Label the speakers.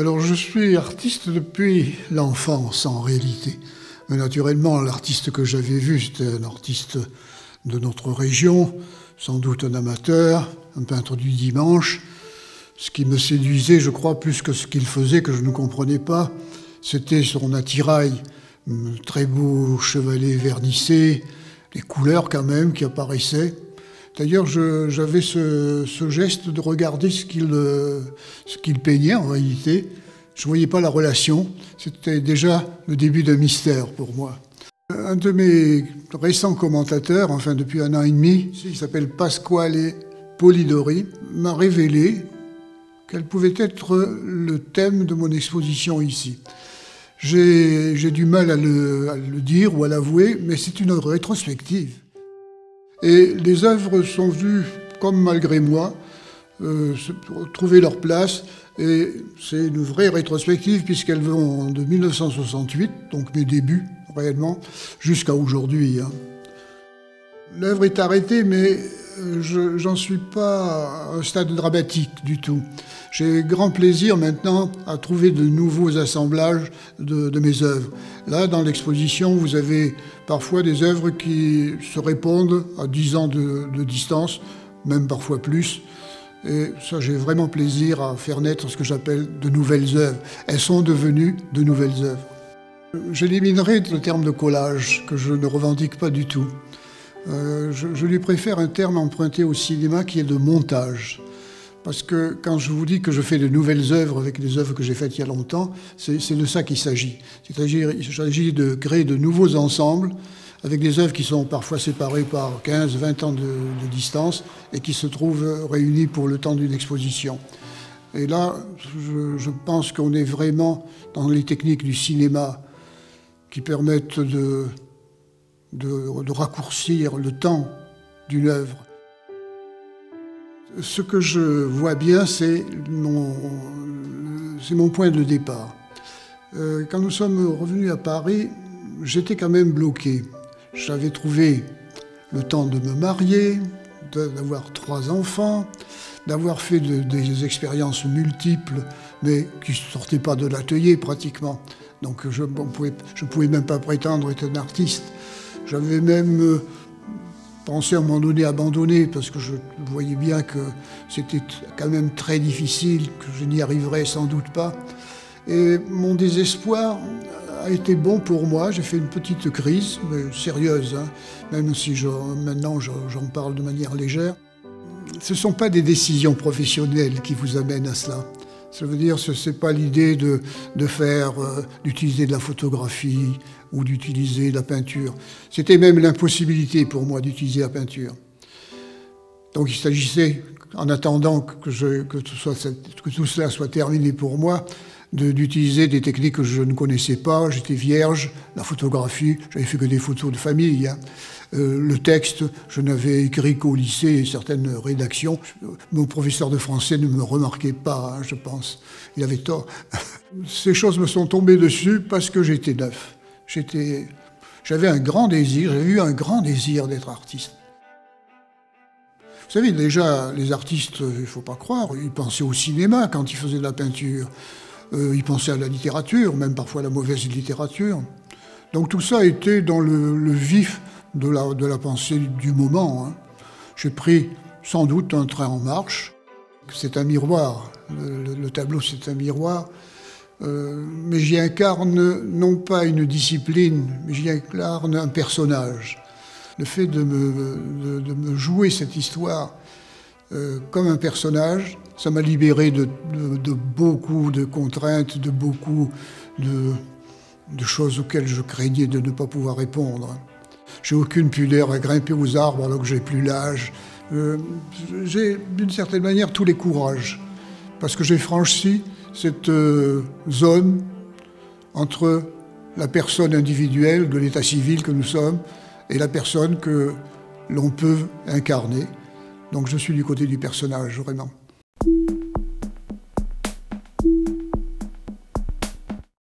Speaker 1: Alors je suis artiste depuis l'enfance en réalité. Mais naturellement, l'artiste que j'avais vu, c'était un artiste de notre région, sans doute un amateur, un peintre du dimanche. Ce qui me séduisait, je crois, plus que ce qu'il faisait, que je ne comprenais pas, c'était son attirail, très beau chevalet vernissé, les couleurs quand même qui apparaissaient. D'ailleurs, j'avais ce geste de regarder ce qu'il peignait en réalité. Je ne voyais pas la relation. C'était déjà le début d'un mystère pour moi. Un de mes récents commentateurs, enfin depuis 1 an et demi, il s'appelle Pasquale Polidori, m'a révélé quel pouvait être le thème de mon exposition ici. J'ai du mal à le dire ou à l'avouer, mais c'est une rétrospective. Et les œuvres sont vues, comme malgré moi, trouver leur place. Et c'est une vraie rétrospective puisqu'elles vont de 1968, donc mes débuts réellement, jusqu'à aujourd'hui. L'œuvre est arrêtée, mais j'en suis pas à un stade dramatique du tout. J'ai grand plaisir maintenant à trouver de nouveaux assemblages de mes œuvres. Là, dans l'exposition, vous avez parfois des œuvres qui se répondent à 10 ans de distance, même parfois plus. Et ça, j'ai vraiment plaisir à faire naître ce que j'appelle de nouvelles œuvres. Elles sont devenues de nouvelles œuvres. J'éliminerai le terme de collage, que je ne revendique pas du tout. Je lui préfère un terme emprunté au cinéma qui est de montage. Parce que quand je vous dis que je fais de nouvelles œuvres avec des œuvres que j'ai faites il y a longtemps, c'est de ça qu'il s'agit. Il s'agit de créer de nouveaux ensembles avec des œuvres qui sont parfois séparées par 15, 20 ans de distance et qui se trouvent réunies pour le temps d'une exposition. Et là, je pense qu'on est vraiment dans les techniques du cinéma qui permettent de raccourcir le temps d'une œuvre. Ce que je vois bien, c'est mon point de départ. Quand nous sommes revenus à Paris, j'étais quand même bloqué. J'avais trouvé le temps de me marier, d'avoir 3 enfants, d'avoir fait des expériences multiples, mais qui ne sortaient pas de l'atelier pratiquement. Donc je ne pouvais même pas prétendre être un artiste. J'avais même pensé à un moment donné abandonner parce que je voyais bien que c'était quand même très difficile, que je n'y arriverais sans doute pas. Et mon désespoir a été bon pour moi. J'ai fait une petite crise, mais sérieuse, hein, même si maintenant j'en parle de manière légère. Ce ne sont pas des décisions professionnelles qui vous amènent à cela. Ça veut dire que ce n'est pas l'idée d'utiliser de la photographie ou d'utiliser de la peinture. C'était même l'impossibilité pour moi d'utiliser la peinture. Donc il s'agissait, en attendant que tout cela soit terminé pour moi, d'utiliser des techniques que je ne connaissais pas. J'étais vierge, la photographie, j'avais fait que des photos de famille. Le texte, je n'avais écrit qu'au lycée certaines rédactions. Mon professeur de français ne me remarquait pas, je pense. Il avait tort. Ces choses me sont tombées dessus parce que j'étais neuf. J'avais un grand désir, j'avais eu un grand désir d'être artiste. Vous savez, déjà, les artistes, il ne faut pas croire, ils pensaient au cinéma quand ils faisaient de la peinture. Ils pensaient à la littérature, même parfois à la mauvaise littérature. Donc tout ça était dans le vif de la pensée du moment. Hein. J'ai pris sans doute un train en marche. C'est un miroir. Le tableau, c'est un miroir. Mais j'y incarne non pas une discipline, mais j'y incarne un personnage. Le fait de me jouer cette histoire comme un personnage, ça m'a libéré de beaucoup de contraintes, de beaucoup de choses auxquelles je craignais de ne pas pouvoir répondre. J'ai aucune pudeur à grimper aux arbres alors que j'ai plus l'âge. J'ai d'une certaine manière tous les courages, parce que j'ai franchi cette zone entre la personne individuelle de l'état civil que nous sommes et la personne que l'on peut incarner. Donc je suis du côté du personnage, vraiment.